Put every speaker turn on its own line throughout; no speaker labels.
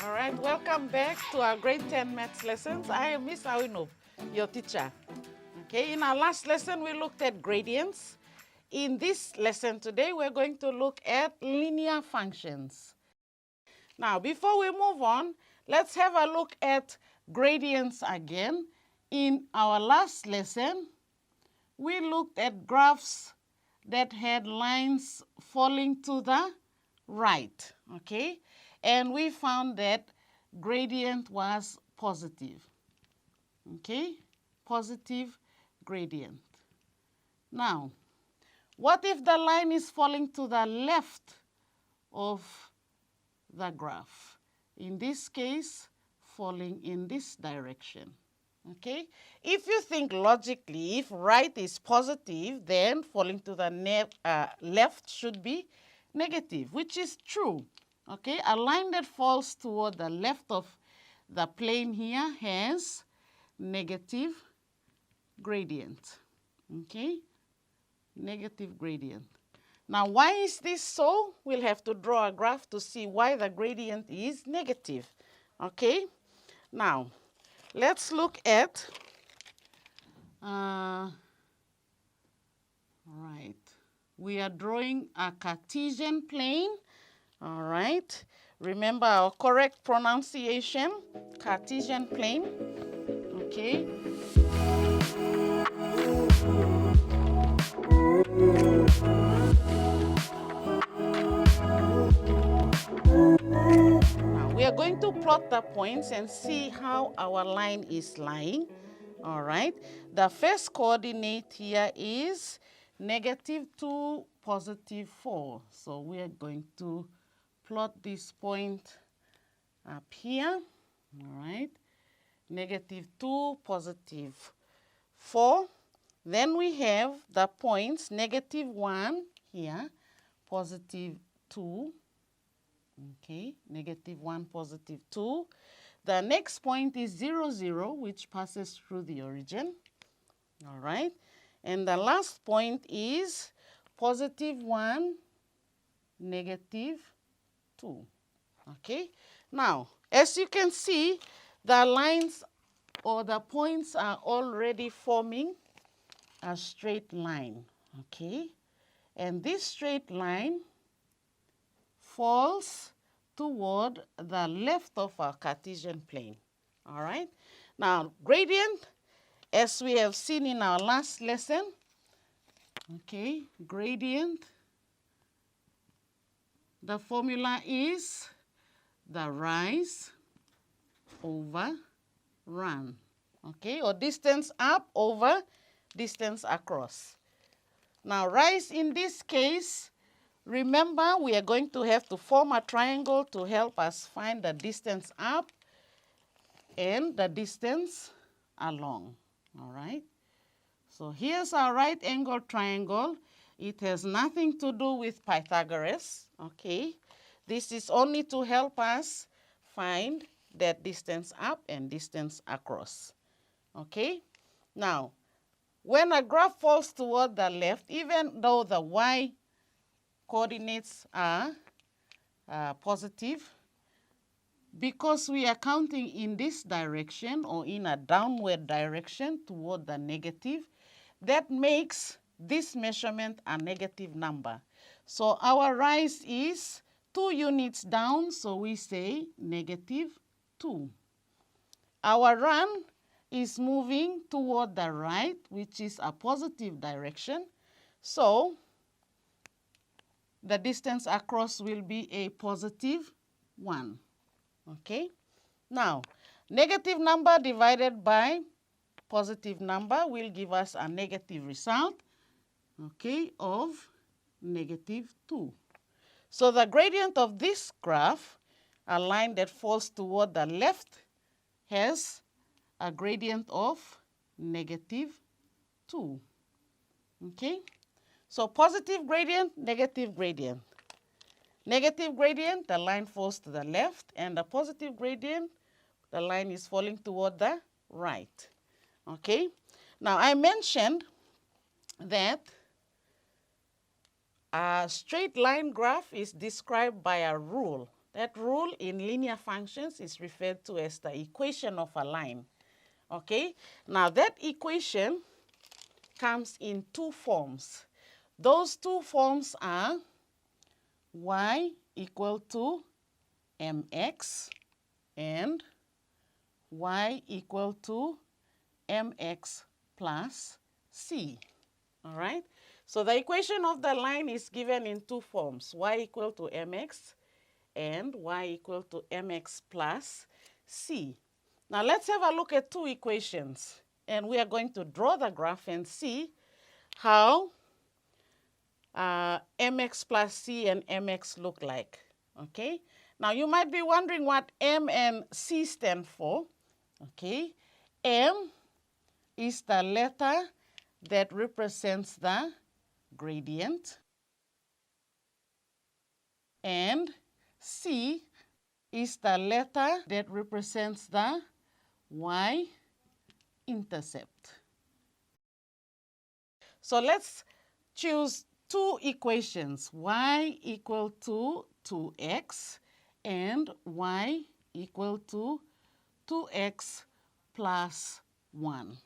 All right, welcome back to our grade 10 maths lessons. I am Miss Awino, your teacher. Okay, in our last lesson, we looked at gradients. In this lesson today, we're going to look at linear functions. Now, before we move on, let's have a look at gradients again. In our last lesson, we looked at graphs that had lines falling to the right, okay? And we found that gradient was positive, okay? Positive gradient. Now, what if the line is falling to the left of the graph? In this case, falling in this direction, okay? If you think logically, if right is positive, then falling to the left should be negative, which is true. Okay, a line that falls toward the left of the plane here has negative gradient. Okay, negative gradient. Now, why is this so? We'll have to draw a graph to see why the gradient is negative. Okay, now let's look at, right, we are drawing a Cartesian plane. All right, remember our correct pronunciation, Cartesian plane, okay. Now we are going to plot the points and see how our line is lying. All right, the first coordinate here is -2, +4. So we are going to plot this point up here, all right, -2, +4. Then we have the points -1 here, +2, okay, -1, +2. The next point is 0, 0, which passes through the origin, all right, and the last point is +1, -2. Okay, now as you can see, the lines or the points are already forming a straight line. Okay, and this straight line falls toward the left of our Cartesian plane. All right, now gradient, as we have seen in our last lesson, okay, gradient, the formula is the rise over run, okay, or distance up over distance across. Now, rise in this case, remember we are going to have to form a triangle to help us find the distance up and the distance along, all right? So here's our right angle triangle. It has nothing to do with Pythagoras, okay? This is only to help us find that distance up and distance across, okay? Now, when a graph falls toward the left, even though the y coordinates are positive, because we are counting in this direction or in a downward direction toward the negative, that makes this measurement a negative number. So our rise is 2 units down, so we say -2. Our run is moving toward the right, which is a positive direction. So the distance across will be a +1. Okay? Now, negative number divided by positive number will give us a negative result. okay, of -2. So the gradient of this graph, a line that falls toward the left, has a gradient of -2. Okay? So positive gradient, negative gradient. Negative gradient, the line falls to the left, and the positive gradient, the line is falling toward the right. Okay? Now I mentioned that a straight line graph is described by a rule. That rule in linear functions is referred to as the equation of a line. Okay? Now that equation comes in two forms. Those two forms are y equal to mx and y equal to mx plus c. All right? So the equation of the line is given in two forms, y equal to mx and y equal to mx plus c. Now let's have a look at two equations, and we are going to draw the graph and see how mx plus c and mx look like. Okay? Now you might be wondering what m and c stand for. Okay? M is the letter that represents the gradient, and C is the letter that represents the y-intercept. So let's choose two equations, y equal to 2x and y equal to 2x plus 1.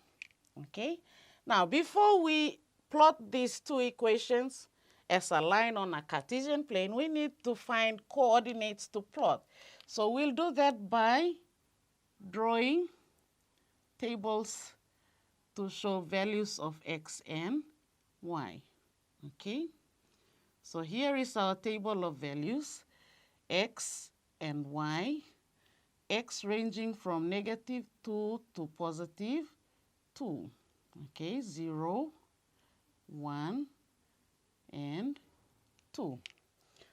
Okay? Now, before we plot these two equations as a line on a Cartesian plane, we need to find coordinates to plot. So we'll do that by drawing tables to show values of x and y. Okay? So here is our table of values, x and y, x ranging from -2 to +2. Okay, 0, 1, and 2.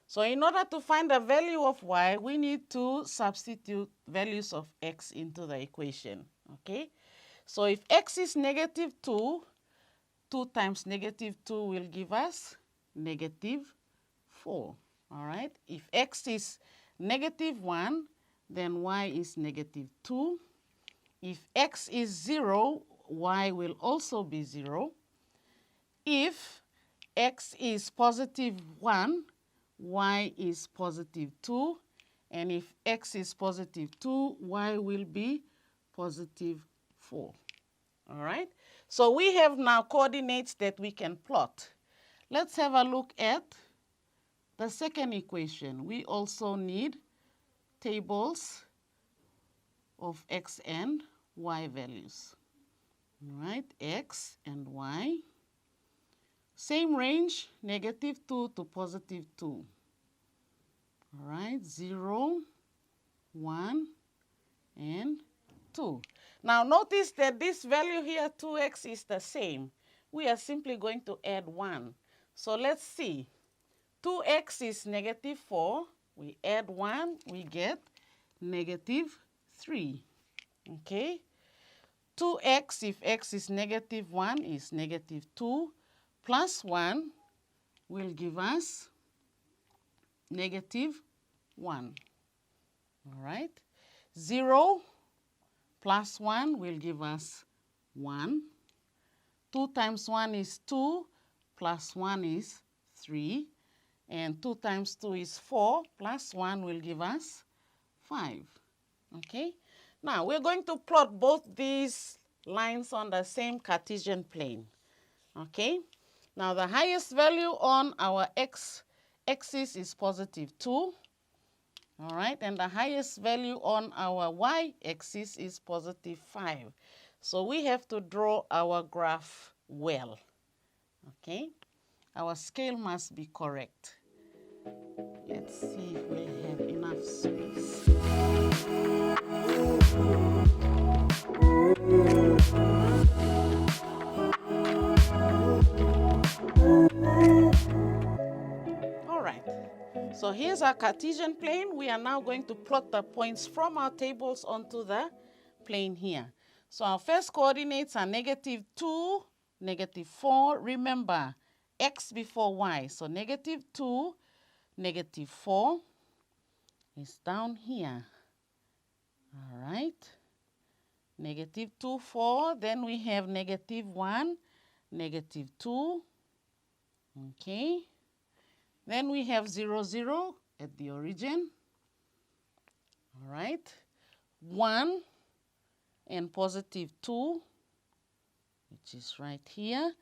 So in order to find the value of y, we need to substitute values of x into the equation. Okay? So if x is -2, 2 times -2 will give us -4. All right? If x is -1, then y is -2. If x is 0, y will also be 0. If x is +1, y is +2. And if x is +2, y will be +4. All right? So we have now coordinates that we can plot. Let's have a look at the second equation. We also need tables of x and y values. All right, x and y. Same range, -2 to +2. All right, 0, 1, and 2. Now notice that this value here, 2x, is the same. We are simply going to add 1. So let's see. 2x is -4. We add 1, we get -3. Okay? 2x, if x is -1, is -2, plus 1 will give us -1. All right? 0 plus 1 will give us 1. 2 times 1 is 2, plus 1 is 3. And 2 times 2 is 4, plus 1 will give us 5. Okay? Now, we're going to plot both these lines on the same Cartesian plane. Okay? Now, the highest value on our x-axis is +2. All right? And the highest value on our y-axis is +5. So we have to draw our graph well. Okay? Our scale must be correct. Let's see if we have enough space. So here's our Cartesian plane. We are now going to plot the points from our tables onto the plane here. So our first coordinates are -2, -4. Remember, x before y. So -2, -4 is down here. All right. -2, 4. Then we have -1, -2. Okay. Then we have 0, 0 at the origin. All right. 1 and +2, which is right here.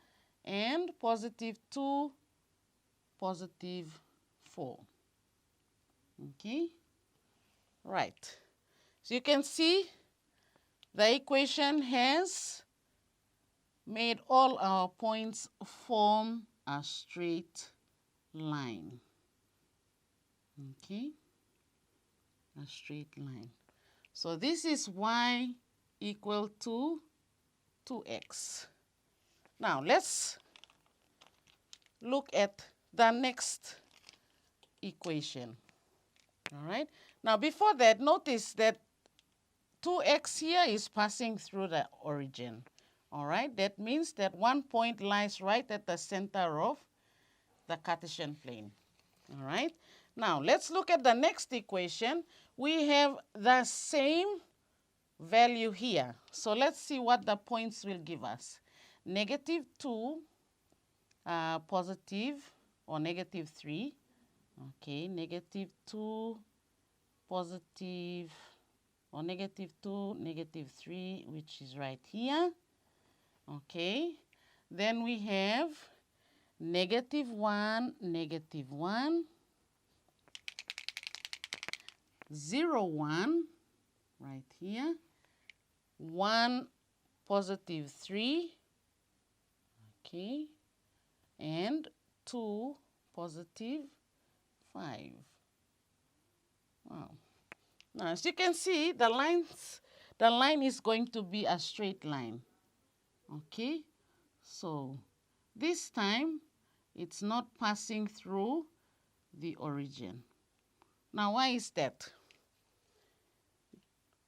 And +2, +4. Okay. Right. So you can see the equation has made all our points form a straight line. Okay, a straight line. So this is y equal to 2x. Now let's look at the next equation. All right. Now before that, notice that 2x here is passing through the origin. All right. That means that one point lies right at the center of the Cartesian plane. All right. Now let's look at the next equation. We have the same value here. So let's see what the points will give us. -2, positive, or -3. Okay, -2, positive, or -2, -3, which is right here. Okay. Then we have -1, -1, 0, 1, right here, 1, +3, okay, and 2, +5. Wow. Now, as you can see, the line is going to be a straight line. Okay, so this time it's not passing through the origin. Now, why is that?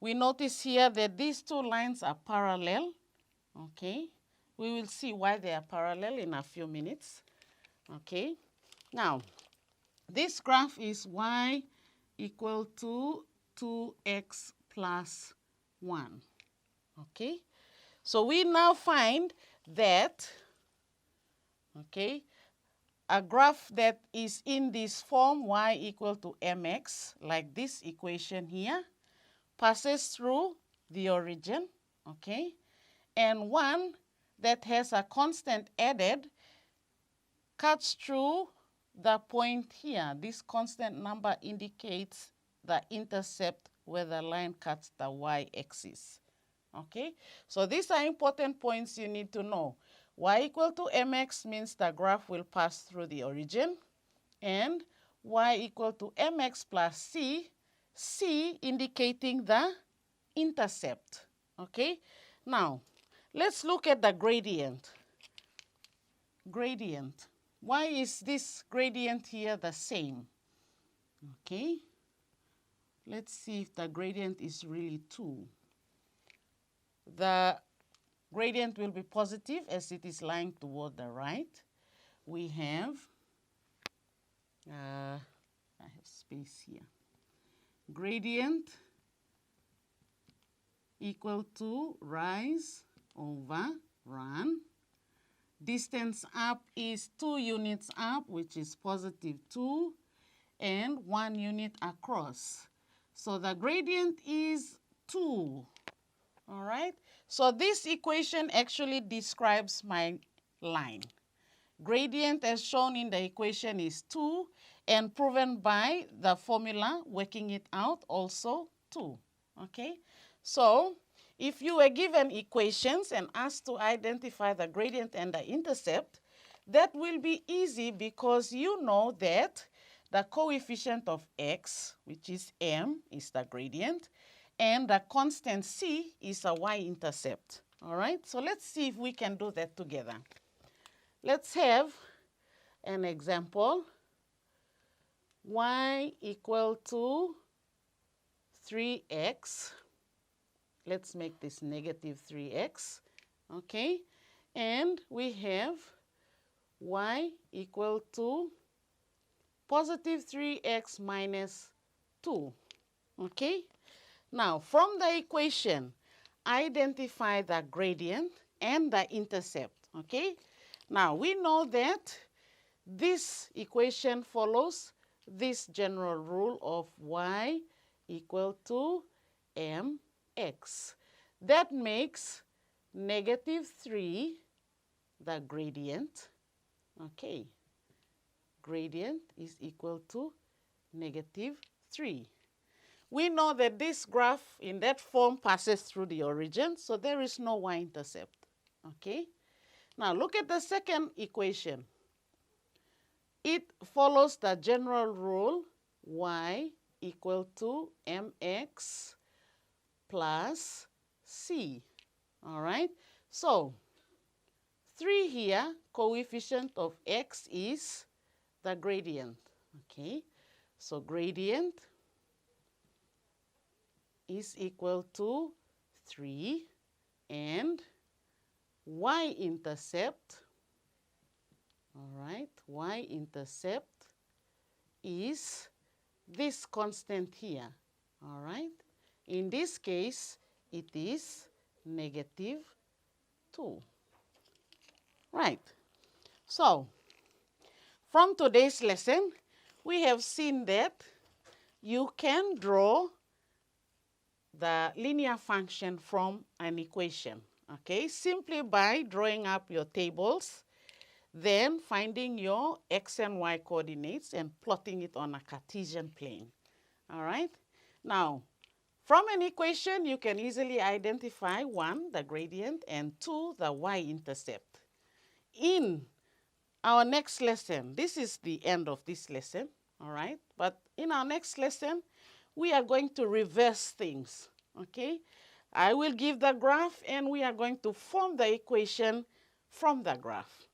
We notice here that these two lines are parallel. Okay, we will see why they are parallel in a few minutes. Okay, now this graph is y equal to 2x plus 1. Okay, so we now find that, okay, a graph that is in this form, y equal to mx, like this equation here, passes through the origin, okay, and one that has a constant added cuts through the point here. This constant number indicates the intercept where the line cuts the y-axis. Okay, so these are important points you need to know. Y equal to mx means the graph will pass through the origin, and y equal to mx plus c, c indicating the intercept. Okay, now let's look at the gradient. Gradient. Why is this gradient here the same? Okay, let's see if the gradient is really 2. The gradient will be positive as it is lying toward the right. We have, I have space here. Gradient equal to rise over run. Distance up is 2 units up, which is +2, and 1 unit across. So the gradient is 2. All right, so this equation actually describes my line. Gradient as shown in the equation is 2, and proven by the formula, working it out, also 2. Okay, so if you were given equations and asked to identify the gradient and the intercept, that will be easy because you know that the coefficient of x, which is m, is the gradient, and the constant c is a y-intercept. All right, so let's see if we can do that together. Let's have an example. y equal to 3x. Let's make this negative 3x, okay? And we have y equal to positive 3x minus 2, okay? Now, from the equation, identify the gradient and the intercept, okay? Now, we know that this equation follows this general rule of y equal to mx. That makes negative 3 the gradient, okay? Gradient is equal to negative 3. We know that this graph in that form passes through the origin, so there is no y-intercept, okay? Now look at the second equation. It follows the general rule y equal to mx plus c, all right? So 3 here, coefficient of x is the gradient, okay? So gradient is equal to 3 and y-intercept, all right, y-intercept is this constant here, all right? In this case, it is negative 2. Right. So, from today's lesson, we have seen that you can draw the linear function from an equation, okay? Simply by drawing up your tables, then finding your x and y coordinates and plotting it on a Cartesian plane, all right? Now, from an equation, you can easily identify 1, the gradient, and 2, the y-intercept. In our next lesson, this is the end of this lesson, all right? But in our next lesson, we are going to reverse things, okay? I will give the graph and we are going to form the equation from the graph.